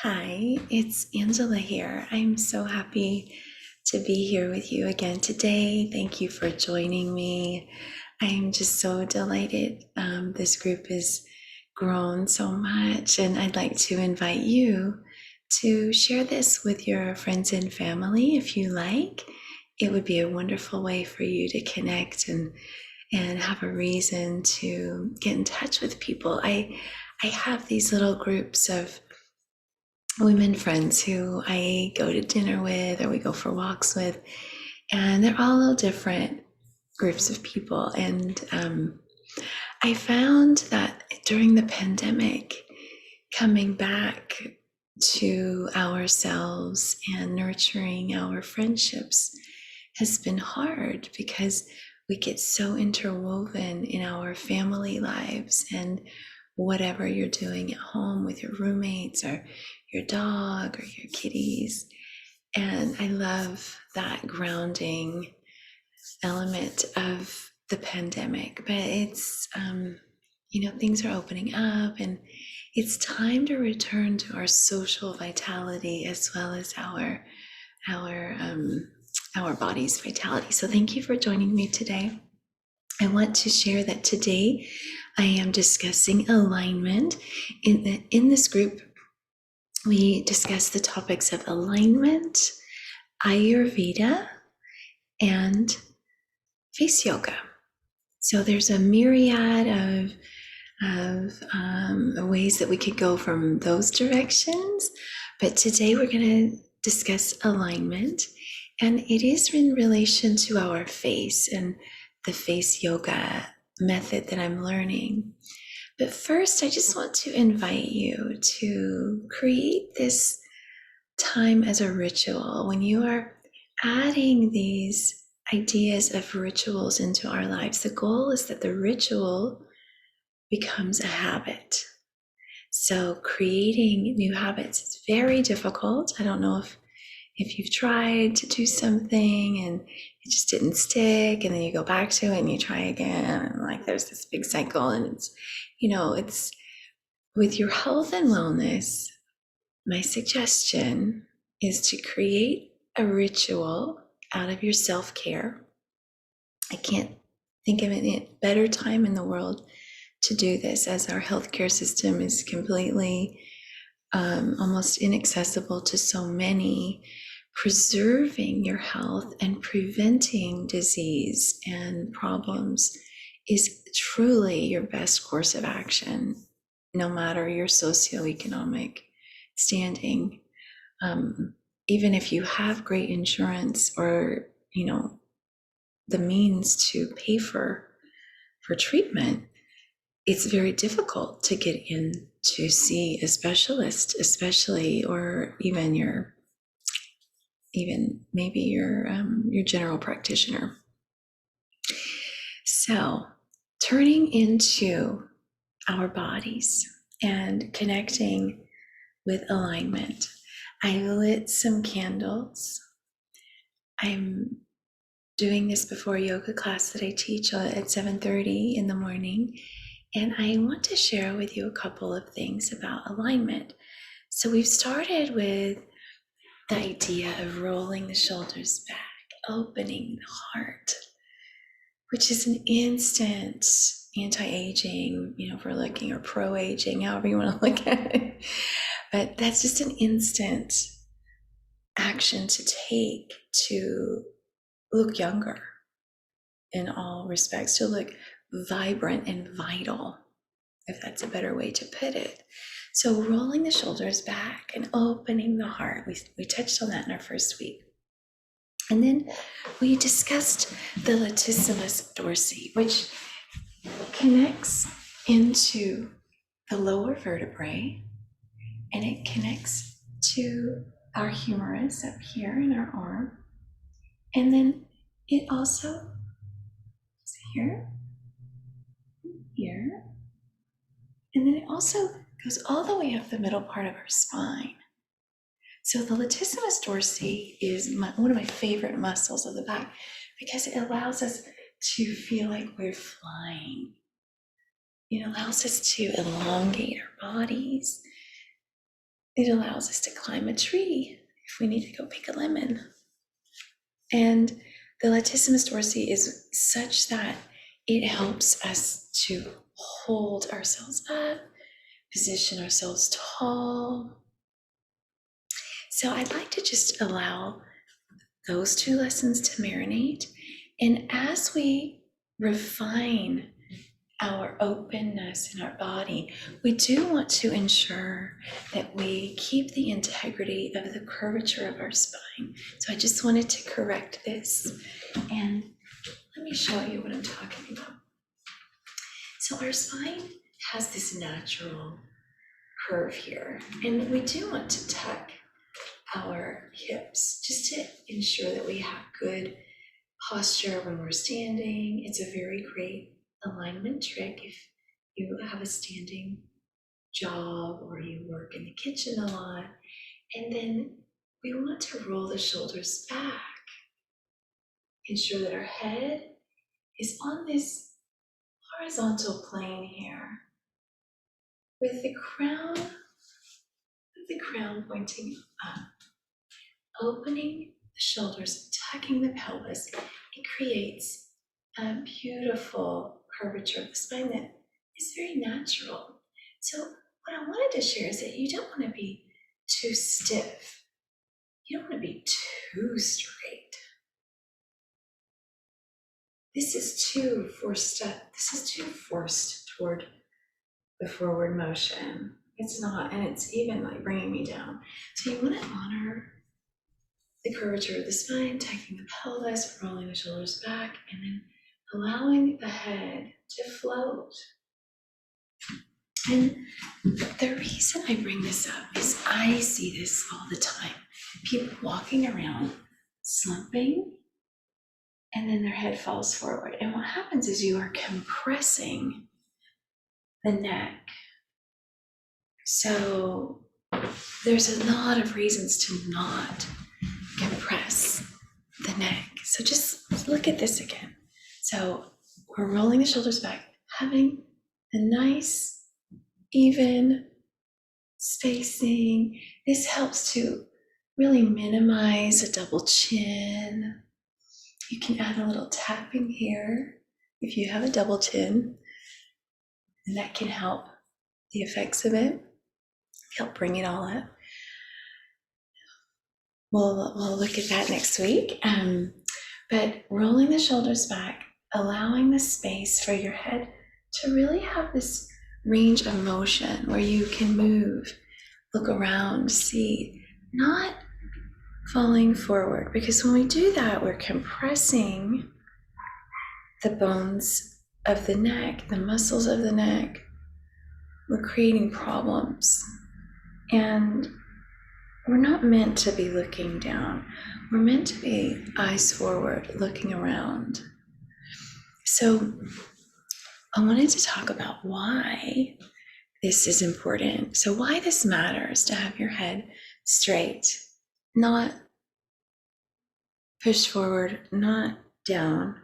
Hi, it's Angela here. I'm so happy to be here with you again today. Thank you for joining me. I'm just so delighted. This group has grown so much, and I'd like to invite you to share this with your friends and family if you like. It would be a wonderful way for you to connect and have a reason to get in touch with people. I have these little groups of women friends who I go to dinner with or we go for walks with, and they're all little different groups of people. And I found that during the pandemic, coming back to ourselves and nurturing our friendships has been hard because we get so interwoven in our family lives and whatever you're doing at home with your roommates or your dog or your kitties. And I love that grounding element of the pandemic, but it's, things are opening up and it's time to return to our social vitality as well as our our body's vitality. So thank you for joining me today. I want to share that today I am discussing alignment. In this group, we discuss the topics of alignment, Ayurveda, and face yoga. So there's a myriad of ways that we could go from those directions. But today we're going to discuss alignment, and it is in relation to our face and the face yoga method that I'm learning. But first, I just want to invite you to create this time as a ritual. When you are adding these ideas of rituals into our lives, the goal is that the ritual becomes a habit. So creating new habits is very difficult. I don't know if you've tried to do something and it just didn't stick, and then you go back to it and you try again, and like there's this big cycle. And it's with your health and wellness, my suggestion is to create a ritual out of your self-care. I can't think of any better time in the world to do this, as our healthcare system is completely almost inaccessible to so many. Preserving your health and preventing disease and problems is truly your best course of action, no matter your socioeconomic standing. Even if you have great insurance or the means to pay for treatment, it's very difficult to get in to see a specialist, especially, or even maybe your general practitioner. So turning into our bodies and connecting with alignment. I lit some candles. I'm doing this before a yoga class that I teach at 7:30 in the morning. And I want to share with you a couple of things about alignment. So we've started with the idea of rolling the shoulders back, opening the heart, which is an instant anti-aging, if we're looking, or pro-aging, however you want to look at it. But that's just an instant action to take to look younger in all respects, to look vibrant and vital, if that's a better way to put it. So rolling the shoulders back and opening the heart, we touched on that in our first week. And then we discussed the latissimus dorsi, which connects into the lower vertebrae, and it connects to our humerus up here in our arm. And then it also is here, and then it also goes all the way up the middle part of our spine. So the latissimus dorsi is one of my favorite muscles of the back because it allows us to feel like we're flying. It allows us to elongate our bodies, It allows us to climb a tree if we need to go pick a lemon. And the latissimus dorsi is such that it helps us to hold ourselves up, position ourselves tall. So I'd like to just allow those two lessons to marinate. And as we refine our openness in our body, we do want to ensure that we keep the integrity of the curvature of our spine. So I just wanted to correct this. And let me show you what I'm talking about. So our spine has this natural curve here, and we do want to tuck our hips just to ensure that we have good posture when we're standing. It's a very great alignment trick if you have a standing job or you work in the kitchen a lot. And then we want to roll the shoulders back. Ensure that our head is on this horizontal plane here with the crown pointing up, opening the shoulders, tucking the pelvis. It creates a beautiful curvature of the spine that is very natural. So what I wanted to share is that you don't want to be too stiff. You don't want to be too straight. This is too forced up. This is too forced toward the forward motion. It's not, and it's even like bringing me down. So you want to honor the curvature of the spine, tucking the pelvis, rolling the shoulders back, and then allowing the head to float. And the reason I bring this up is I see this all the time. People walking around, slumping, and then their head falls forward. And what happens is you are compressing the neck. So there's a lot of reasons to not compress the neck. So just look at this again. So we're rolling the shoulders back, having a nice, even spacing. This helps to really minimize a double chin. You can add a little tapping here if you have a double chin, and that can help the effects of it, help bring it all up. We'll look at that next week. But rolling the shoulders back, allowing the space for your head to really have this range of motion where you can move, look around, see, not falling forward. Because when we do that, we're compressing the bones of the neck, the muscles of the neck. We're creating problems. And we're not meant to be looking down. We're meant to be eyes forward, looking around. So I wanted to talk about why this is important. So why this matters to have your head straight, not pushed forward, not down.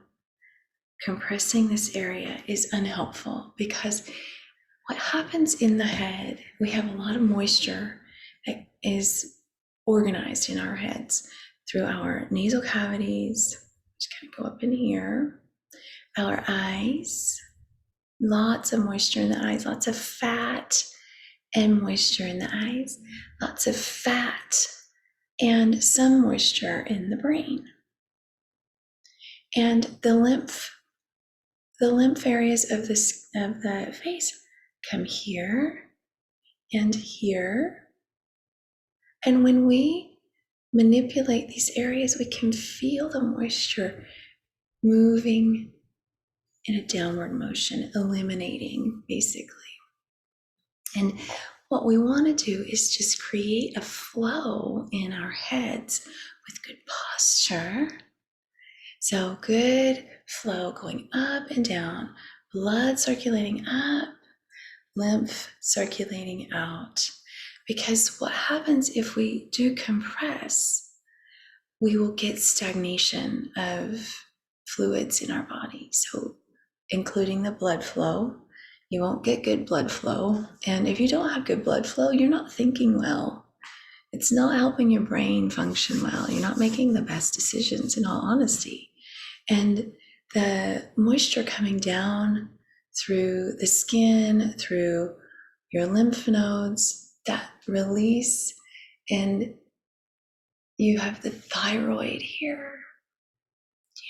Compressing this area is unhelpful because what happens in the head, we have a lot of moisture that is organized in our heads through our nasal cavities, which kind of go up in here, our eyes, lots of moisture in the eyes, lots of fat and moisture in the eyes, lots of fat and some moisture in the brain. And the lymph areas of the face come here and here. And when we manipulate these areas, we can feel the moisture moving in a downward motion, eliminating basically. And what we want to do is just create a flow in our heads with good posture. So good flow going up and down, blood circulating up, lymph circulating out. Because what happens if we do compress, we will get stagnation of fluids in our body. So including the blood flow, you won't get good blood flow. And if you don't have good blood flow, you're not thinking well. It's not helping your brain function well. You're not making the best decisions, in all honesty. And the moisture coming down through the skin, through your lymph nodes, that release, and you have the thyroid here.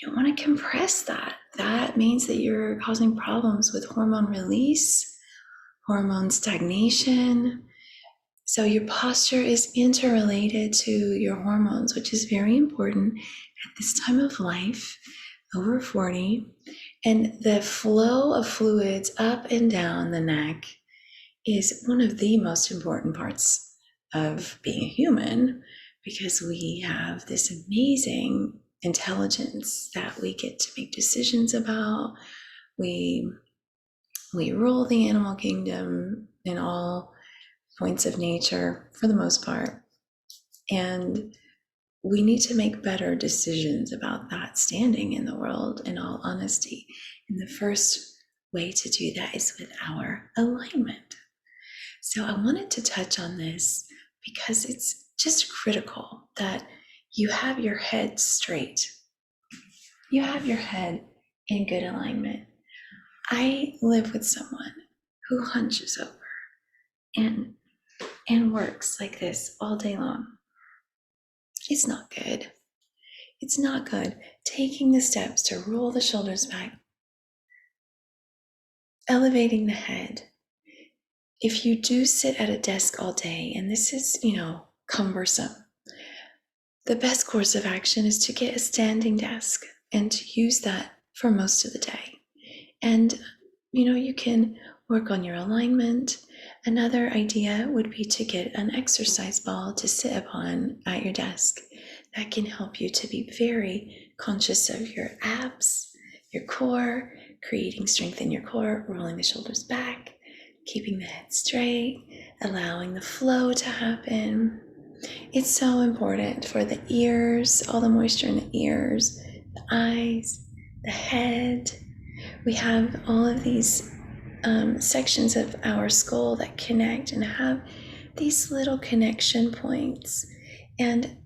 You don't want to compress that. That means that you're causing problems with hormone release, hormone stagnation. So your posture is interrelated to your hormones, which is very important at this time of life, over 40. And the flow of fluids up and down the neck is one of the most important parts of being a human, because we have this amazing intelligence that we get to make decisions about. We rule the animal kingdom in all points of nature for the most part. And we need to make better decisions about that standing in the world, in all honesty. And the first way to do that is with our alignment. So I wanted to touch on this because it's just critical that you have your head straight. You have your head in good alignment. I live with someone who hunches over and works like this all day long. It's not good. It's not good. Taking the steps to roll the shoulders back, elevating the head. If you do sit at a desk all day, and this is, cumbersome, the best course of action is to get a standing desk and to use that for most of the day. And, you can work on your alignment. Another idea would be to get an exercise ball to sit upon at your desk. That can help you to be very conscious of your abs, your core, creating strength in your core, rolling the shoulders back, keeping the head straight, allowing the flow to happen. It's so important for the ears, all the moisture in the ears, the eyes, the head. We have all of these sections of our skull that connect and have these little connection points, and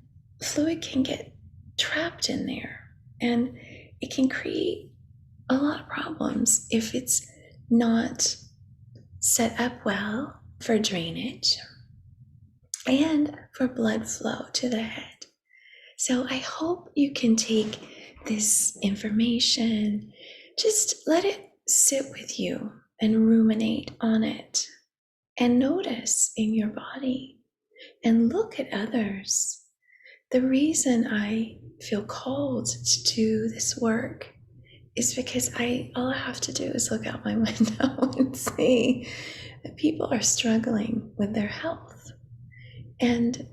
fluid can get trapped in there, and it can create a lot of problems if it's not set up well for drainage and for blood flow to the head. So I hope you can take this information, just let it sit with you and ruminate on it, and notice in your body and look at others. The reason I feel called to do this work is because all I have to do is look out my window and see that people are struggling with their health. And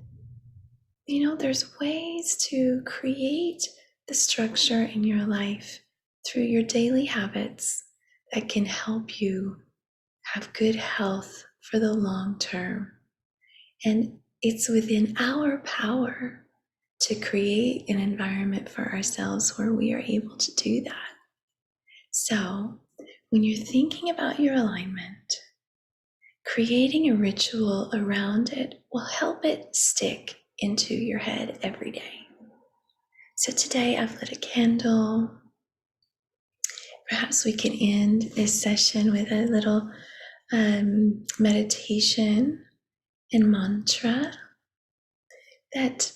there's ways to create the structure in your life through your daily habits that can help you have good health for the long term. And it's within our power to create an environment for ourselves where we are able to do that. So when you're thinking about your alignment, creating a ritual around it will help it stick into your head every day. So today I've lit a candle. Perhaps we can end this session with a little meditation and mantra. That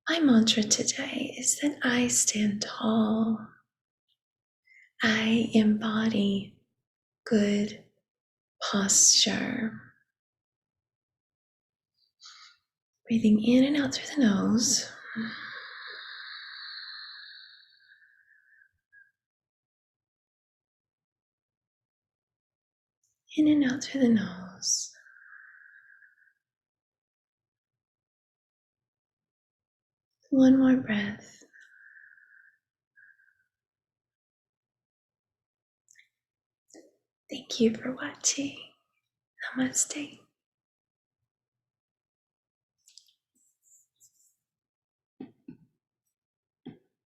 my mantra today is that I stand tall. I embody good posture. Breathing in and out through the nose. In and out through the nose. One more breath. Thank you for watching. Namaste.